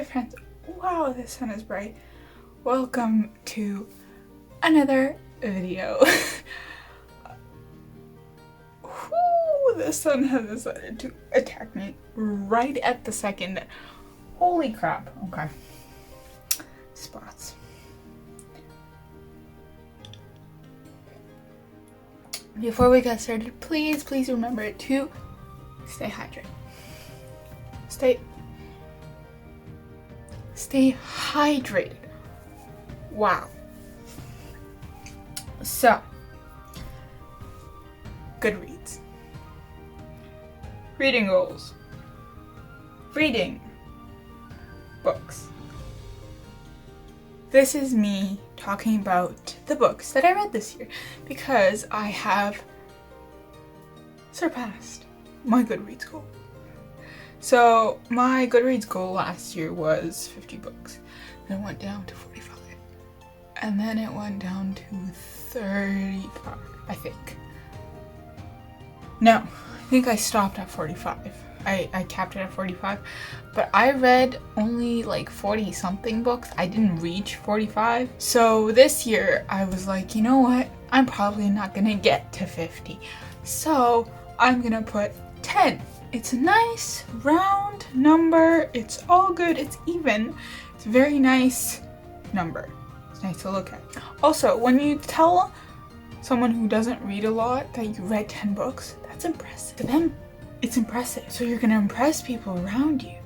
Hi friends, wow, the sun is bright. Welcome to another video. Whew, the sun has decided to attack me right at the second. Holy crap, okay. Spots. Before we get started, please remember to stay hydrated. Stay hydrated. Wow. So, Goodreads. Reading goals. Reading books. This is me talking about the books that I read this year because I have surpassed my Goodreads goal. So my Goodreads goal last year was 50 books. Then it went down to 45. And then it went down to 35, I think. No, I think I stopped at 45. I capped it at 45. But I read only like 40 something books. I didn't reach 45. So this year I was like, you know what? I'm probably not gonna get to 50. So I'm gonna put 10. It's a nice round number. It's all good. It's even. It's a very nice number. It's nice to look at. Also, when you tell someone who doesn't read a lot that you read 10 books, that's impressive. To them, it's impressive. So you're gonna impress people around you.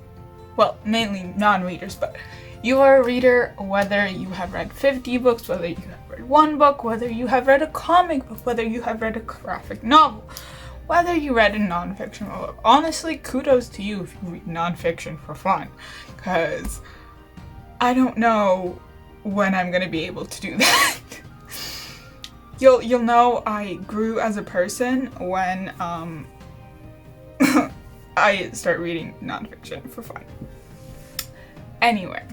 Well, mainly non-readers, but you are a reader whether you have read 50 books, whether you have read one book, whether you have read a comic book, whether you have read a graphic novel, whether you read a non-fiction book. Honestly, kudos to you if you read non-fiction for fun, because I don't know when I'm gonna be able to do that. You'll know I grew as a person when I start reading non-fiction for fun. Anyway,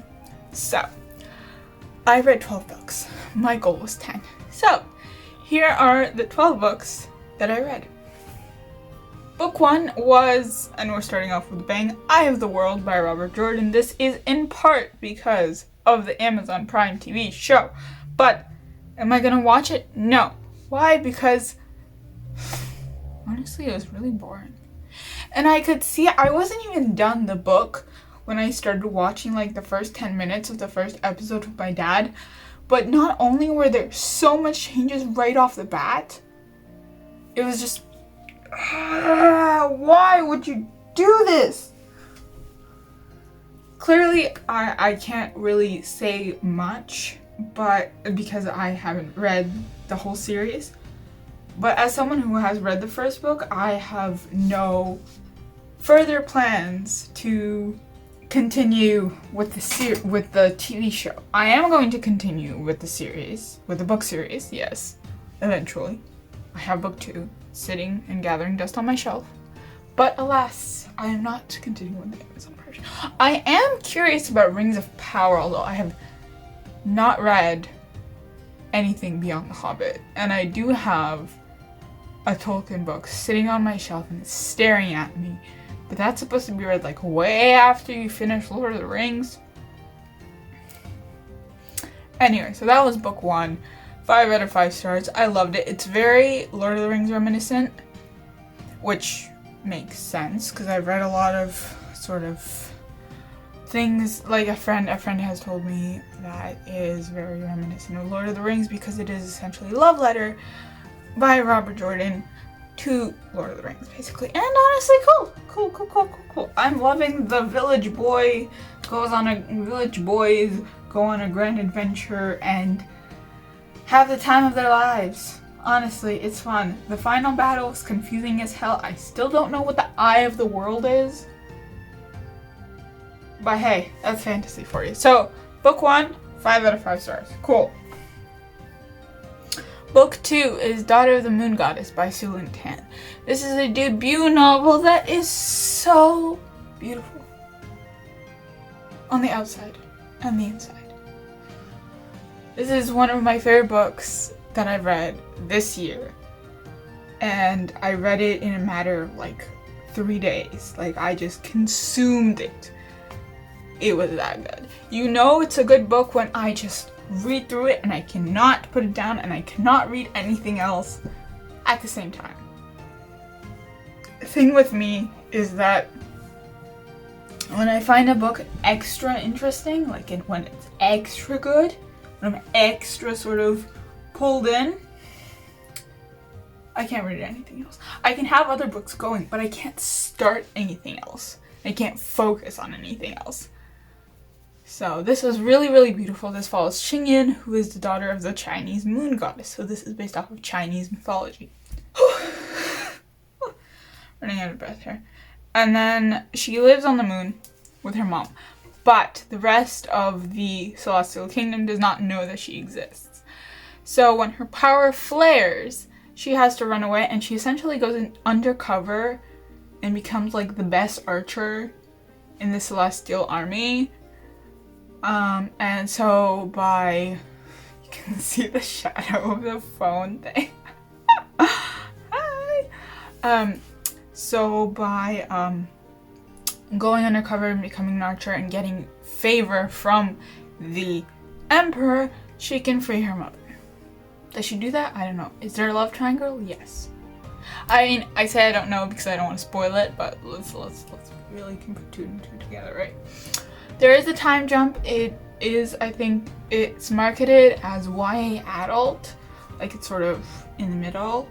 so I read 12 books. My goal was 10. So here are the 12 books that I read. Book 1 was, and we're starting off with a bang, Eye of the World by Robert Jordan. This is in part because of the Amazon Prime TV show. But am I gonna watch it? No. Why? Because honestly, it was really boring. And I could see I wasn't even done the book when I started watching like the first 10 minutes of the first episode with my dad. But not only were there so much changes right off the bat, it was just why would you do this? Clearly, I can't really say much, but because I haven't read the whole series. But as someone who has read the first book, I have no further plans to continue with the TV show. I am going to continue with the series, with the book series, yes, eventually. I have book 2 sitting and gathering dust on my shelf. But alas, I am not continuing with the Amazon version. I am curious about Rings of Power, although I have not read anything beyond The Hobbit. And I do have a Tolkien book sitting on my shelf and it's staring at me. But that's supposed to be read like way after you finish Lord of the Rings. Anyway, so that was book 1. 5 out of 5 stars. I loved it. It's very Lord of the Rings reminiscent, which makes sense because I've read a lot of sort of things like a friend has told me that is very reminiscent of Lord of the Rings because it is essentially a love letter by Robert Jordan to Lord of the Rings, basically. And honestly, cool. I'm loving the village boys go on a grand adventure and have the time of their lives. Honestly, it's fun. The final battle is confusing as hell. I still don't know what the Eye of the World is. But hey, that's fantasy for you. So, book 1, 5 out of 5 stars. Cool. Book 2 is Daughter of the Moon Goddess by Lynn Tan. This is a debut novel that is so beautiful. On the outside and the inside. This is one of my favorite books that I've read this year. And I read it in a matter of like 3 days. Like, I just consumed it. it was that good. You know it's a good book when I just read through it and I cannot put it down and I cannot read anything else at the same time. The thing with me is that when I find a book extra interesting, like when it's extra good, when I'm extra sort of pulled in, I can't read anything else. I can have other books going, but I can't start anything else. I can't focus on anything else. So this was really, really beautiful. This follows Xingyin, who is the daughter of the Chinese moon goddess. So this is based off of Chinese mythology. Running out of breath here. And then she lives on the moon with her mom. But the rest of the celestial kingdom does not know that she exists. So when her power flares, she has to run away, and she essentially goes in undercover and becomes like the best archer in the celestial army. And so you can see the shadow of the phone thing. Hi. So by going undercover and becoming an archer and getting favor from the emperor, she can free her mother. Does she do that? I don't know. Is there a love triangle? Yes. I mean, I say I don't know because I don't want to spoil it, but let's really can put 2 and 2 together, right? There is a time jump. It is, I think, it's marketed as YA adult, like it's sort of in the middle.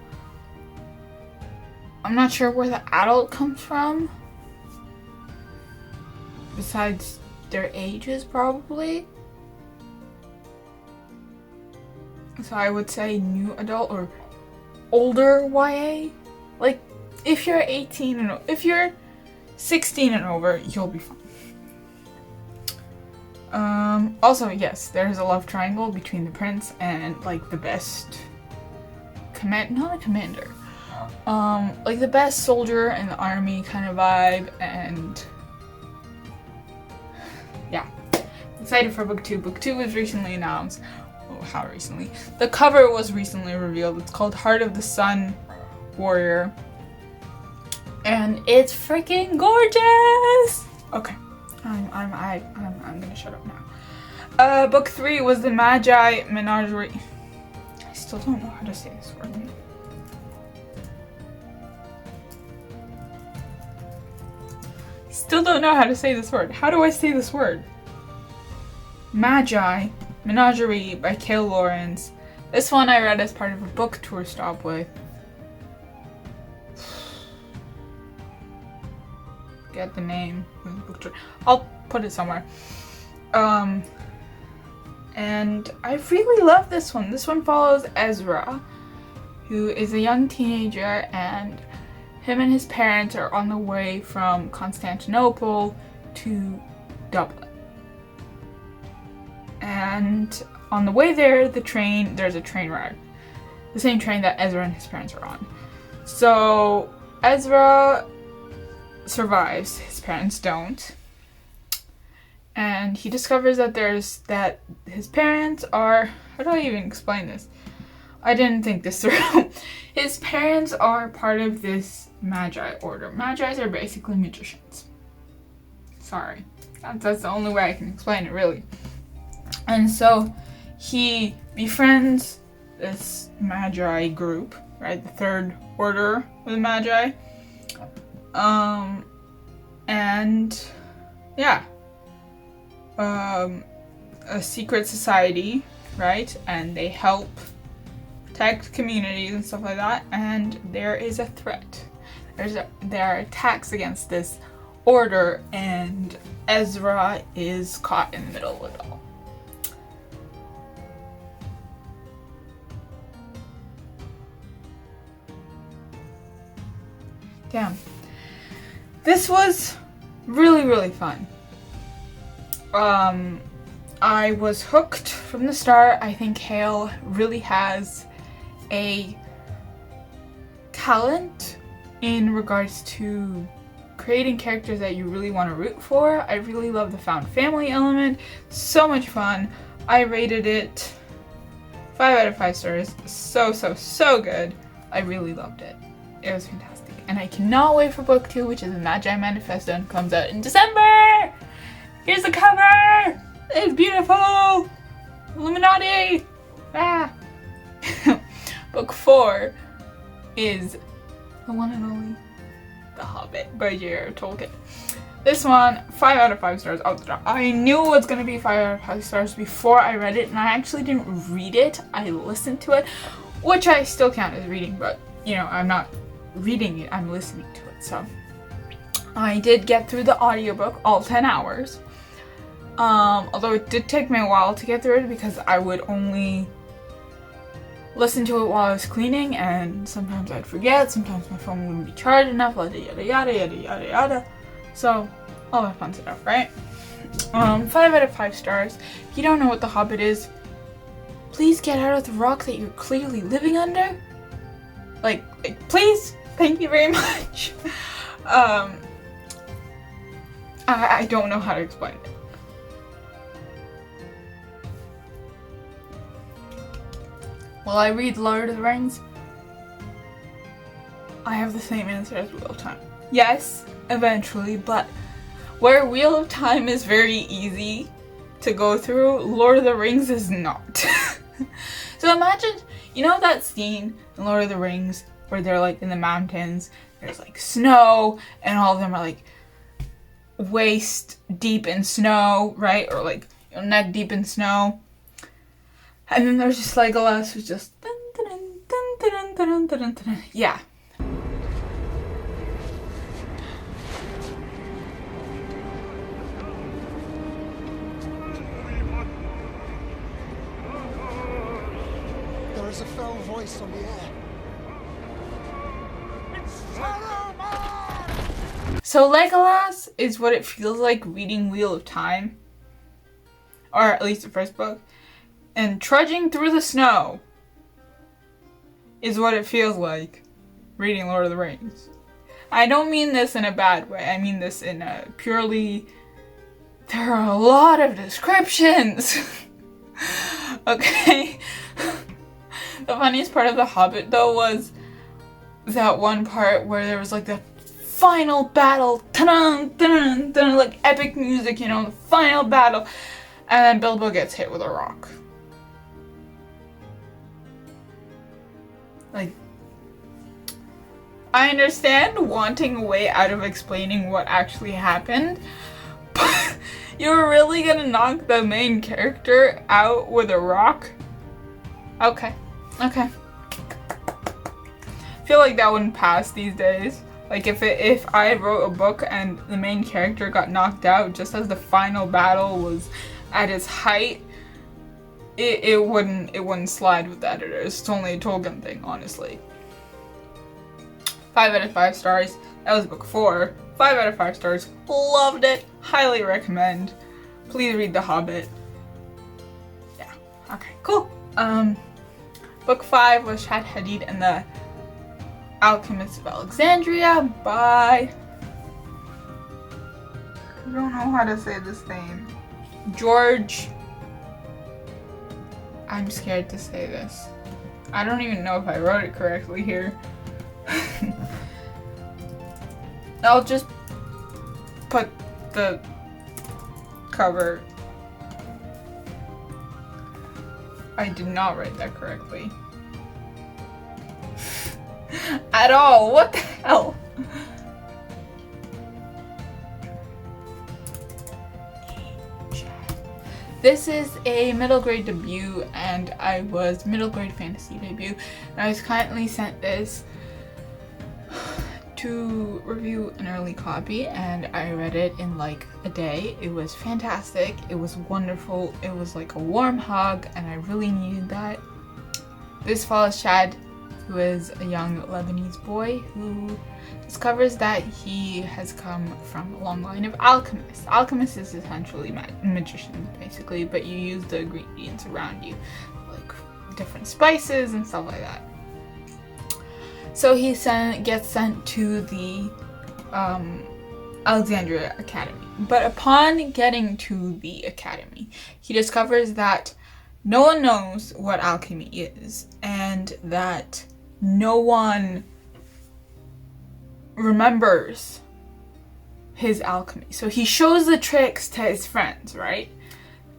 I'm not sure where the adult comes from, besides their ages probably. So I would say new adult or older YA. Like if you're 18 and if you're 16 and over, you'll be fine. Also, yes, there's a love triangle between the prince and like the best not a commander. Like the best soldier in the army kind of vibe, and yeah. Excited for book 2. Book 2 was recently announced. Oh, how recently? The cover was recently revealed. It's called Heart of the Sun Warrior. And it's freaking gorgeous! Okay. I'm gonna shut up now. Book 3 was the Magi Menagerie. I still don't know how to say this word. Still don't know how to say this word. How do I say this word? Magi Menagerie by Kale Lawrence. This one I read as part of a book tour stop with. Get the name of the book tour. I'll put it somewhere. And I really love this one. This one follows Ezra, who is a young teenager, and him and his parents are on the way from Constantinople to Dublin. And on the way there, there's a train wreck. The same train that Ezra and his parents are on. So Ezra survives, his parents don't. And he discovers that his parents are, how do I even explain this? I didn't think this through. His parents are part of this Magi order. Magi's are basically magicians. Sorry. That's the only way I can explain it, really. And so he befriends this Magi group, right? The third order of the Magi. And yeah. A secret society, right? And they help protect communities and stuff like that. And there is a threat. There are attacks against this order, and Ezra is caught in the middle of it all. Damn. This was really, really fun. I was hooked from the start. I think Kale really has a talent in regards to creating characters that you really want to root for. I really love the found family element. So much fun. I rated it 5 out of 5 stars. So good. I really loved it. It was fantastic. And I cannot wait for book 2, which is the Magi Manifesto, and comes out in December! Here's the cover! It's beautiful! Illuminati! Ah! Book 4 is the one and only The Hobbit by J.R.R. Tolkien. This one, 5 out of 5 stars out the top. I knew it was going to be 5 out of 5 stars before I read it, and I actually didn't read it. I listened to it, which I still count as reading, but, you know, I'm not reading it, I'm listening to it, so. I did get through the audiobook, all 10 hours. Although it did take me a while to get through it because I would only listen to it while I was cleaning, and sometimes I'd forget, sometimes my phone wouldn't be charged enough, yada yada yada yada yada yada. So, all that fun stuff, right? 5 out of 5 stars. If you don't know what The Hobbit is, please get out of the rock that you're clearly living under. Like please, thank you very much. I don't know how to explain it. Will I read Lord of the Rings? I have the same answer as Wheel of Time. Yes, eventually, but where Wheel of Time is very easy to go through, Lord of the Rings is not. So imagine, you know that scene in Lord of the Rings where they're like in the mountains, there's like snow, and all of them are like waist deep in snow, right? Or like, you know, neck deep in snow. And then there's just Legolas who's just dun, dun, dun, dun, dun, dun, dun, dun. Yeah. There is a fell voice on the air. It's Saruman! So Legolas is what it feels like reading Wheel of Time. Or at least the first book. And trudging through the snow is what it feels like reading Lord of the Rings. I don't mean this in a bad way. I mean this in a purely... There are a lot of descriptions. Okay? The funniest part of The Hobbit, though, was that one part where there was like the final battle. Ta-dun, ta-dun, ta-dun, like epic music, you know, the final battle. And then Bilbo gets hit with a rock. Like, I understand wanting a way out of explaining what actually happened, but you're really gonna knock the main character out with a rock? Okay. Okay. I feel like that wouldn't pass these days. Like if I wrote a book and the main character got knocked out just as the final battle was at its height, it wouldn't slide with the editors. It's only a Tolkien thing, honestly. 5 out of 5 stars. That was book 4. 5 out of 5 stars. Loved it. Highly recommend. Please read The Hobbit. Yeah. Okay. Cool. Book 5 was SHAD, HADID and the Alchemists of Alexandria by... I don't know how to say this name. George... I'm scared to say this. I don't even know if I wrote it correctly here. I'll just put the cover. I did not write that correctly. At all. What the hell? This is a middle grade debut, and I was middle grade fantasy debut, and I was kindly sent this to review an early copy, and I read it in like a day. It was fantastic. It was wonderful. It was like a warm hug, and I really needed that. This follows Chad, who is a young Lebanese boy who discovers that he has come from a long line of alchemists. Alchemists is essentially magicians, basically, but you use the ingredients around you, like different spices and stuff like that. So he gets sent to the Alexandria Academy. But upon getting to the academy, he discovers that no one knows what alchemy is, and that no one remembers his alchemy. So he shows the tricks to his friends, right?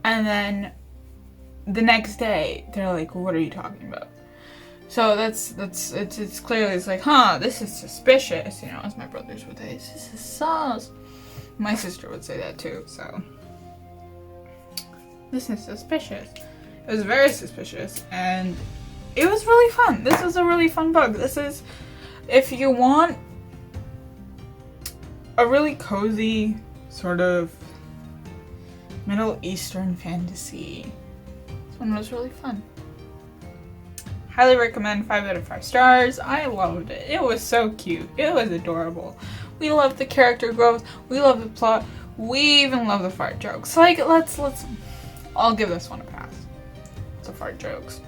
And then the next day, they're like, what are you talking about? So it's clearly, it's like, this is suspicious, you know, as my brothers would say, this is sus. My sister would say that too, so. This is suspicious. It was very suspicious, and it was really fun. This was a really fun book. This is, if you want a really cozy, sort of Middle Eastern fantasy, this one was really fun. Highly recommend, 5 out of 5 stars. I loved it. It was so cute. It was adorable. We love the character growth. We love the plot. We even love the fart jokes. Like, let's. I'll give this one a pass. It's the fart jokes.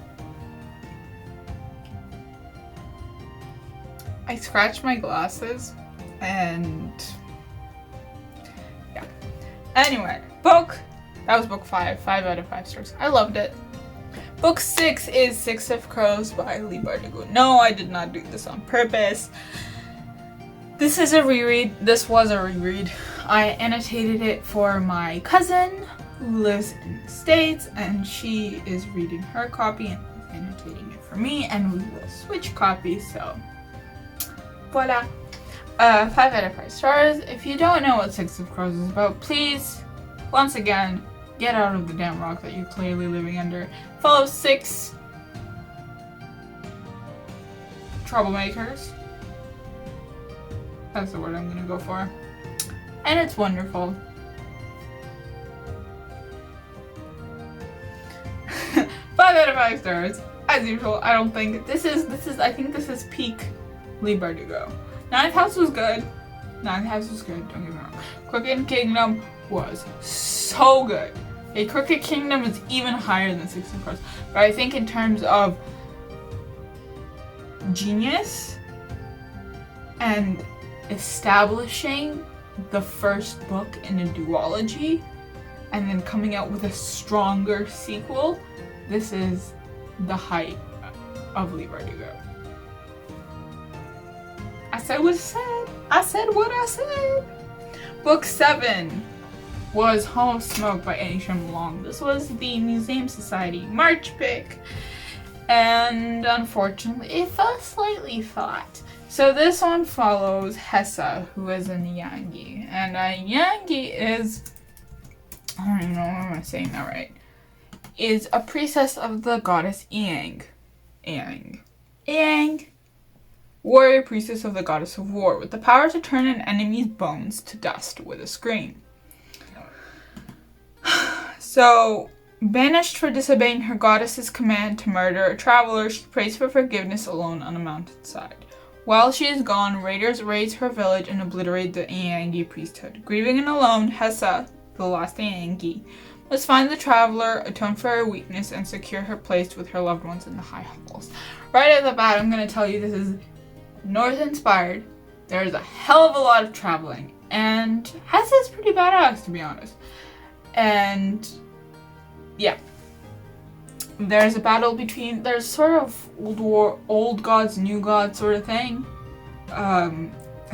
I scratched my glasses, and yeah. Anyway, that was book 5. 5 out of 5 stars. I loved it. Book 6 is 6 of Crows by Leigh Bardugo. No, I did not do this on purpose. This is a reread. This was a reread. I annotated it for my cousin who lives in the States, and she is reading her copy and annotating it for me, and we will switch copies, so voila. 5 out of 5 stars. If you don't know what 6 of Crows is about, please, once again, get out of the damn rock that you're clearly living under. Follow 6 troublemakers. That's the word I'm gonna go for. And it's wonderful. 5 out of 5 stars. As usual, I don't think this is I think this is peak Leigh Bardugo. Ninth House was good. Don't get me wrong. Crooked Kingdom was so good. A Crooked Kingdom is even higher than 6 of Crows. But I think in terms of genius and establishing the first book in a duology and then coming out with a stronger sequel, this is the height of Leigh Bardugo. I said what I said. I said what I said. Book 7 was Home of Smoke by Annie Shyamalan. This was the Museum Society March pick, and unfortunately it fell slightly flat. So this one follows Hessa, who is a Nyangi, and a Nyangi is, I don't even know if I'm saying that right, is a priestess of the goddess Iang, warrior priestess of the goddess of war, with the power to turn an enemy's bones to dust with a scream. So, banished for disobeying her goddess's command to murder a traveler, she prays for forgiveness alone on a mountainside. While she is gone, raiders raze her village and obliterate the Iangi priesthood. Grieving and alone, Hessa, the last Iangi, must find the traveler, atone for her weakness, and secure her place with her loved ones in the high halls. Right at the bat, I'm going to tell you this is Norse-inspired. There's a hell of a lot of traveling, and Hessa's pretty badass, to be honest. And yeah, there's a battle between, there's sort of old gods, new gods sort of thing,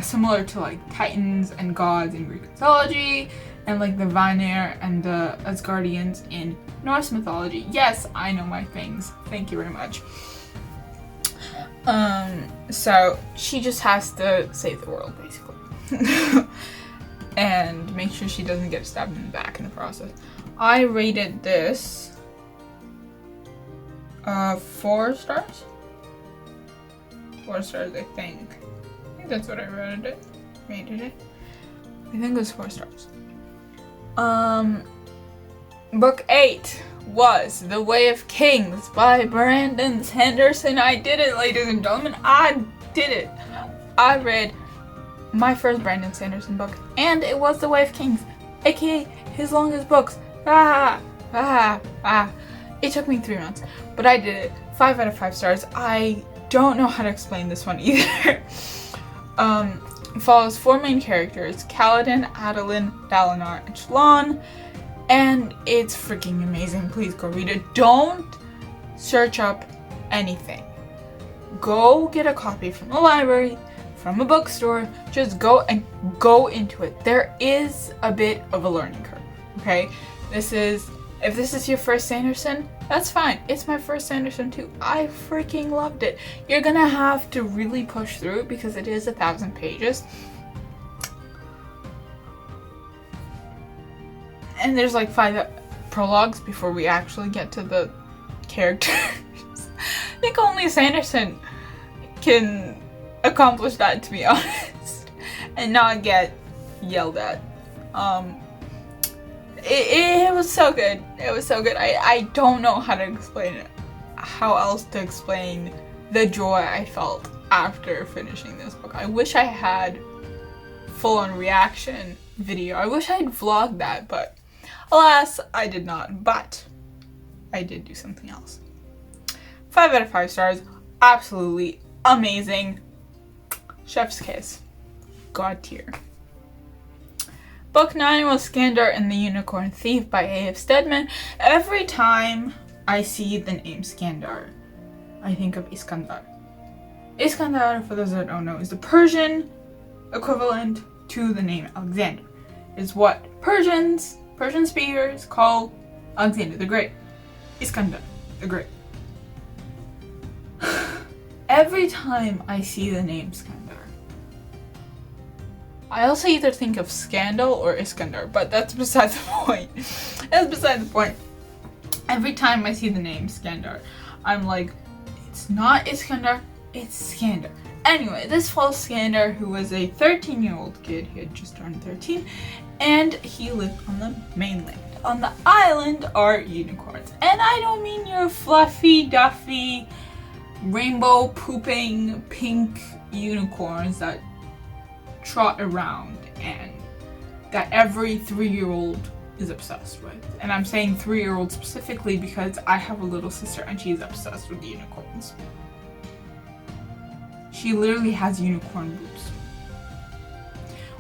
similar to like titans and gods in Greek mythology, and like the Vanir and the Asgardians in Norse mythology. Yes, I know my things. Thank you very much. So she just has to save the world, basically. And make sure she doesn't get stabbed in the back in the process. I rated this 4 stars? 4 stars, I think. I think that's what I rated it. I think it was 4 stars. Book 8 was The Way of Kings by Brandon Sanderson. I did it, ladies and gentlemen. I did it. I read my first Brandon Sanderson book, and it was The Way of Kings, aka his longest books. It took me 3 months, but I did it. 5 out of 5 stars. I don't know how to explain this one either. Follows 4 main characters, Kaladin, Adolin, Dalinar, and Shallan, and it's freaking amazing. Please go read it. Don't search up anything. Go get a copy from the library from a bookstore, just go into it. There is a bit of a learning curve, okay? If this is your first Sanderson, that's fine. It's my first Sanderson too. I freaking loved it. You're gonna have to really push through it because it is 1,000 pages. And there's like 5 prologues before we actually get to the characters. I think only Sanderson can accomplish that, to be honest, and not get yelled at. It was so good. It was so good. I don't know how to explain it. How else to explain the joy I felt after finishing this book. I wish I had full-on reaction video. I wish I'd vlogged that, but alas, I did not. But I did do something else. 5 out of 5 stars. Absolutely amazing. Chef's kiss. God tier. Book 9 was Skandar and the Unicorn Thief by A.F. Steadman. Every time I see the name Skandar, I think of Iskandar. Iskandar, for those that don't know, is the Persian equivalent to the name Alexander. It's what Persian speakers call Alexander the Great. Iskandar the Great. Every time I see the name Skandar, I also either think of Scandal or Iskandar, but that's beside the point. That's beside the point. Every time I see the name Skandar, I'm like, it's not Iskandar, it's Skandar. Anyway, this follows Skandar, who was a 13-year-old kid. He had just turned 13, and he lived on the mainland. On the island are unicorns. And I don't mean your fluffy, duffy, rainbow pooping pink unicorns that trot around and that every 3-year-old is obsessed with. And I'm saying 3-year-old specifically because I have a little sister and she's obsessed with unicorns. She literally has unicorn boobs.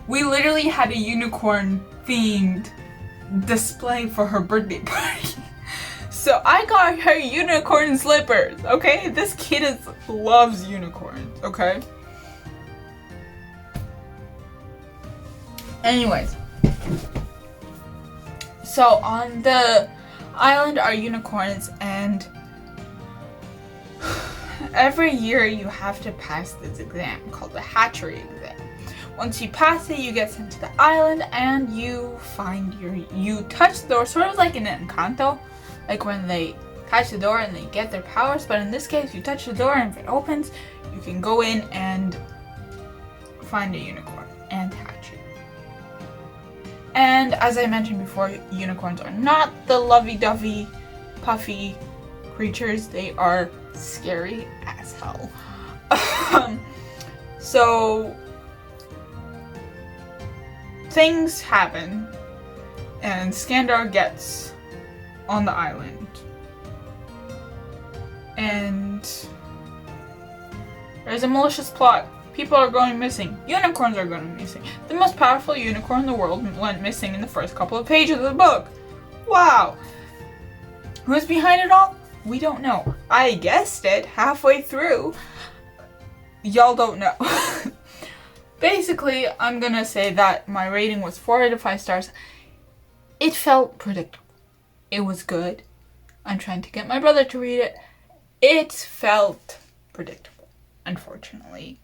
We literally had a unicorn themed display for her birthday party. So I got her unicorn slippers, okay? This kid loves unicorns, okay? Anyways, so on the island are unicorns, and every year you have to pass this exam called the hatchery exam. Once you pass it, you get sent to the island and you touch the door, sort of like in Encanto, like when they touch the door and they get their powers, but in this case you touch the door and if it opens, you can go in and find a unicorn and hatch it. And as I mentioned before, unicorns are not the lovey-dovey, puffy creatures. They are scary as hell. So things happen and Skandar gets on the island. And there's a malicious plot. People are going missing. Unicorns are going missing. The most powerful unicorn in the world went missing in the first couple of pages of the book. Wow. Who's behind it all? We don't know. I guessed it halfway through. Y'all don't know. Basically, I'm gonna say that my rating was 4 out of 5 stars. It felt predictable. It was good. I'm trying to get my brother to read it. It felt predictable, unfortunately.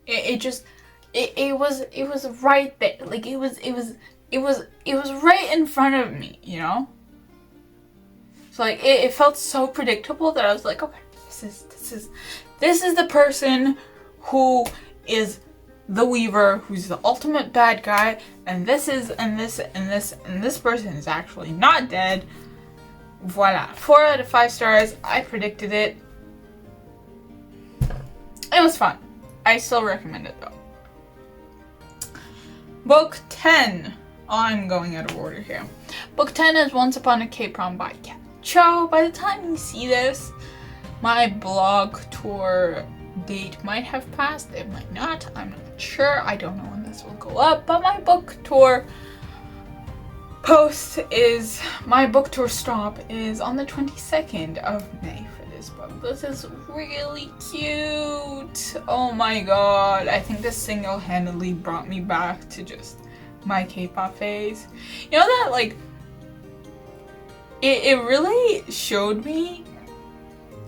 It was right there. Like it was right in front of me, you know? So like it felt so predictable that I was like, okay, this is the person who is the Weaver, who's the ultimate bad guy, and this person is actually not dead. Voila. 4 out of 5 stars. I predicted it. It was fun. I still recommend it though. Book 10. I'm going out of order here. Book 10 is Once Upon a K-PROM by Kat Cho. By the time you see this, my blog tour date might have passed. It might not. I'm not sure. I don't know when this will go up. But my book tour my book tour stop is on the 22nd of May for this book. This is really cute. Oh my god. I think this single-handedly brought me back to just my K-pop phase. You know that, like, it really showed me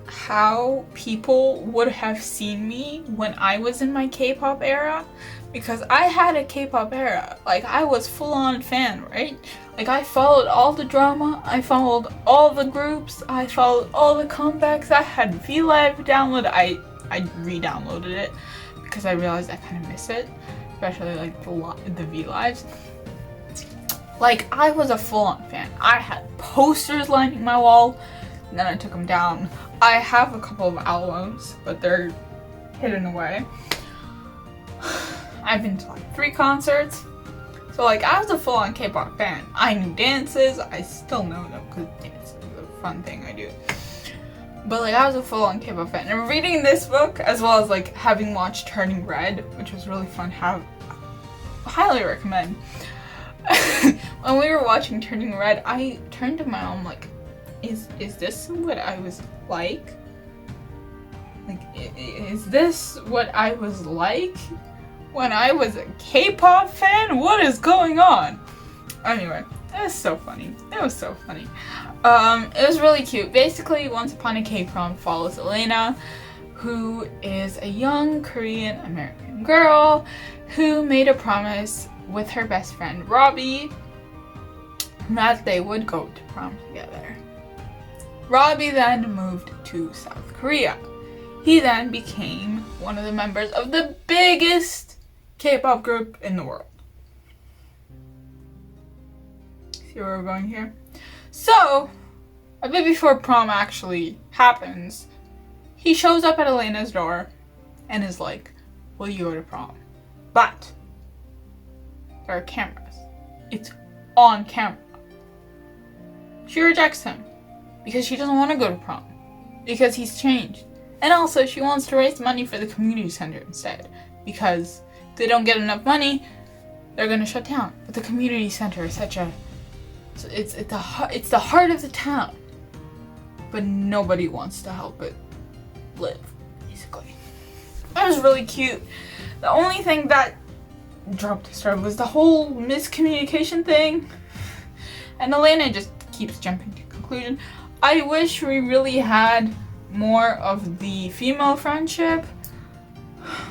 how people would have seen me when I was in my K-pop era, because I had a K-pop era. Like, I was full-on fan, right? Like, I followed all the drama, I followed all the groups, I followed all the comebacks. I had V-Live downloaded. I re-downloaded it because I realized I kind of miss it, especially like the V-Lives. Like, I was a full-on fan. I had posters lining my wall, and then I took them down. I have a couple of albums, but they're hidden away. I've been to like 3 concerts. So like, I was a full-on K-pop fan. I knew dances. I still know them because dance is a fun thing I do. But like, I was a full-on K-pop fan. And reading this book, as well as like having watched Turning Red, which was really fun, highly recommend. When we were watching Turning Red, I turned to my mom like, is this what I was like? Like, is this what I was like when I was a K-pop fan? What is going on? Anyway, it was so funny. It was so funny. It was really cute. Basically, Once Upon a K-PROM follows Elena, who is a young Korean American girl who made a promise with her best friend Robbie that they would go to prom together. Robbie then moved to South Korea. He then became one of the members of the biggest K-pop group in the world. See where we're going here? So, a bit before prom actually happens, he shows up at Elena's door and is like, will you go to prom? But there are cameras. It's on camera. She rejects him because she doesn't want to go to prom, because he's changed. And also, she wants to raise money for the community center instead, because if they don't get enough money, they're gonna shut down. But the community center is such a, it's the heart of the town, but nobody wants to help it live, basically. That was really cute. The only thing that dropped his start was the whole miscommunication thing, and Elena just keeps jumping to conclusion. I wish we really had more of the female friendship.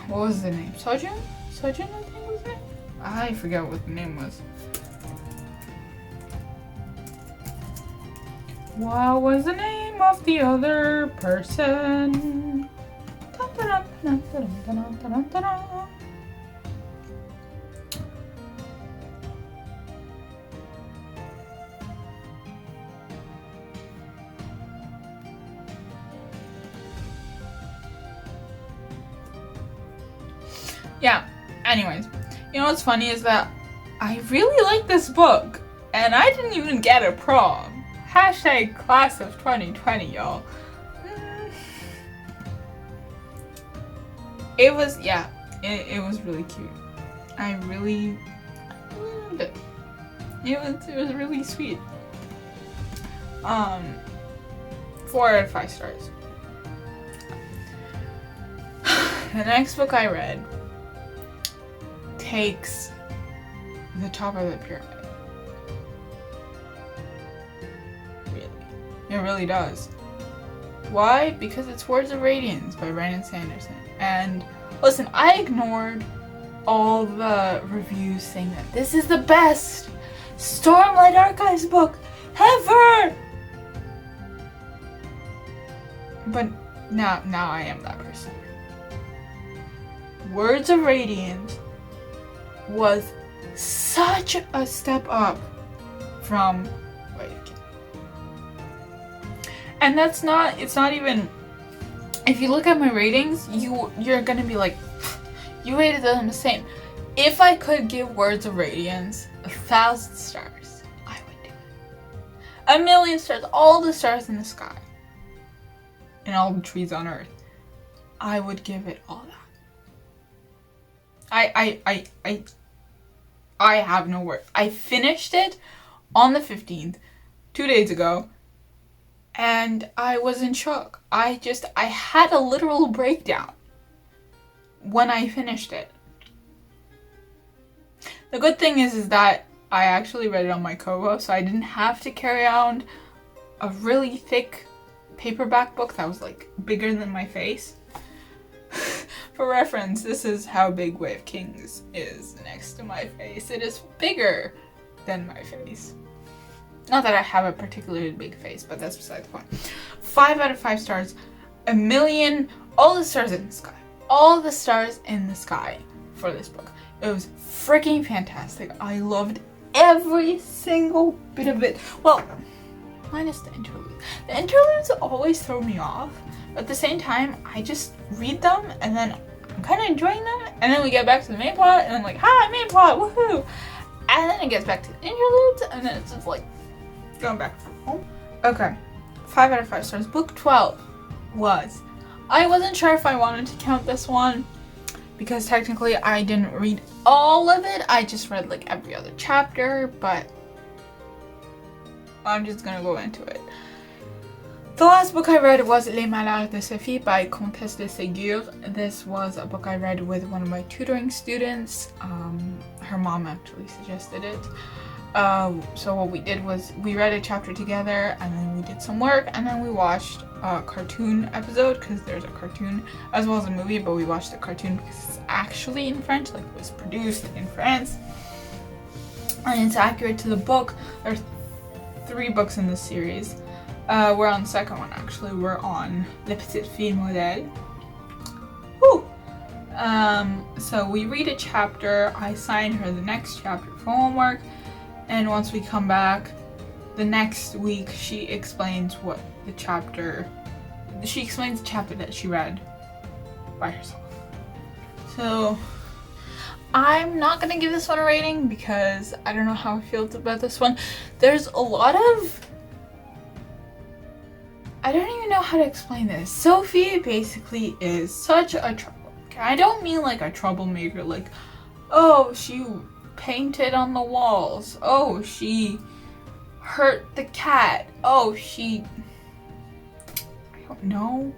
What was the name? Sojun? Sojun, I think was the name? I forget what the name was. What was the name of the other person? Yeah, anyways, you know what's funny is that I really like this book, and I didn't even get a prom. Hashtag class of 2020, y'all. It was, yeah, it was really cute. I really loved it. It was really sweet. 4 out of 5 stars. The next book I read takes the top of the pyramid. Really. It really does. Why? Because it's Words of Radiance by Brandon Sanderson. And listen, I ignored all the reviews saying that this is the best Stormlight Archives book ever! But now I am that person. Words of Radiance was such a step up from and it's not even, if you look at my ratings, you're gonna be like, you rated them the same. If I could give Words of Radiance 1,000 stars, I would do it. 1,000,000 stars, all the stars in the sky and all the trees on earth, I would give it all that. I have no words. I finished it on the 15th, 2 days ago, And I was in shock. I had a literal breakdown when I finished it. The good thing is that I actually read it on my Kobo, so I didn't have to carry around a really thick paperback book that was like bigger than my face. For reference, this is how big Way of Kings is next to my face. It is bigger than my face. Not that I have a particularly big face, but that's beside the point. 5 out of 5 stars. A million, all the stars in the sky. All the stars in the sky for this book. It was freaking fantastic. I loved every single bit of it. Well, minus the interludes. The interludes always throw me off, but at the same time, I just read them and then I'm kind of enjoying them, and then we get back to the main plot and I'm like, hi, main plot, woohoo! And then it gets back to the interludes and then it's just like going back home. Okay, 5 out of 5 stars. Book 12 was, I wasn't sure if I wanted to count this one because technically I didn't read all of it. I just read like every other chapter, but I'm just gonna go into it. The last book I read was Les Malheurs de Sophie by Comtesse de Ségur. This was a book I read with one of my tutoring students. Her mom actually suggested it. So what we did was we read a chapter together and then we did some work and then we watched a cartoon episode because there's a cartoon as well as a movie, but we watched the cartoon because it's actually in French, like it was produced in France. And it's accurate to the book. There's 3 books in this series. We're on the second one actually. We're on Les Petites Filles Modèles. Woo! So we read a chapter, I assign her the next chapter for homework, and once we come back the next week she explains the chapter that she read by herself. So I'm not gonna give this one a rating because I don't know how I feel about this one. There's a lot of, I don't even know how to explain this. Sophie basically is such a troublemaker. I don't mean like a troublemaker, like, oh, she painted on the walls. Oh, she hurt the cat. Oh, she, I don't know,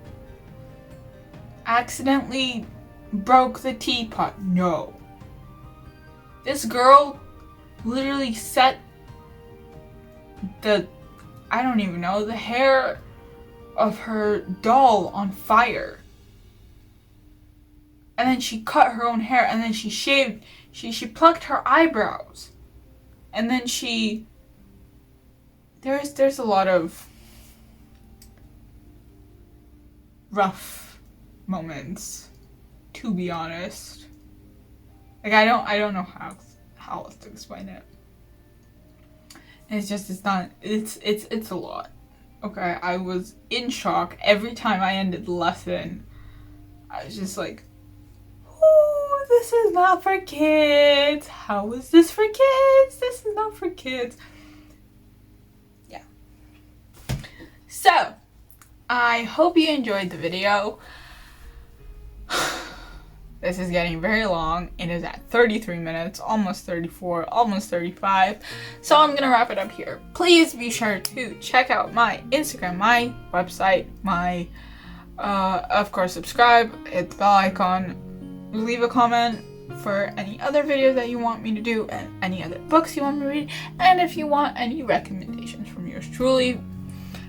accidentally broke the teapot. No. This girl literally set the, I don't even know, the hair of her doll on fire. And then she cut her own hair and then she shaved, she plucked her eyebrows. And then there's a lot of rough moments, to be honest. Like I don't know how else to explain it. It's a lot. Okay, I was in shock every time I ended the lesson. I was just like, oh, this is not for kids. How is this for kids? This is not for kids. Yeah. So, I hope you enjoyed the video. This is getting very long. It is at 33 minutes, almost 34, almost 35. So I'm gonna wrap it up here. Please be sure to check out my Instagram, my website, my, of course, subscribe, hit the bell icon, leave a comment for any other videos that you want me to do and any other books you want me to read. And if you want any recommendations from yours truly,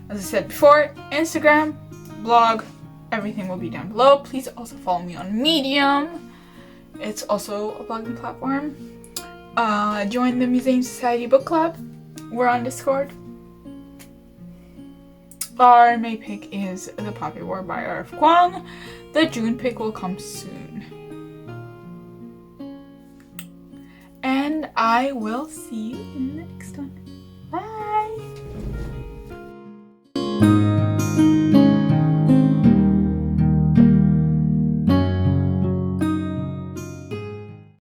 as I said before, Instagram, blog, everything will be down below. Please also follow me on Medium. It's also a blogging platform. Join the Museum Society Book Club. We're on Discord. Our May pick is The Poppy War by R.F. Kuang. The June pick will come soon. And I will see you in the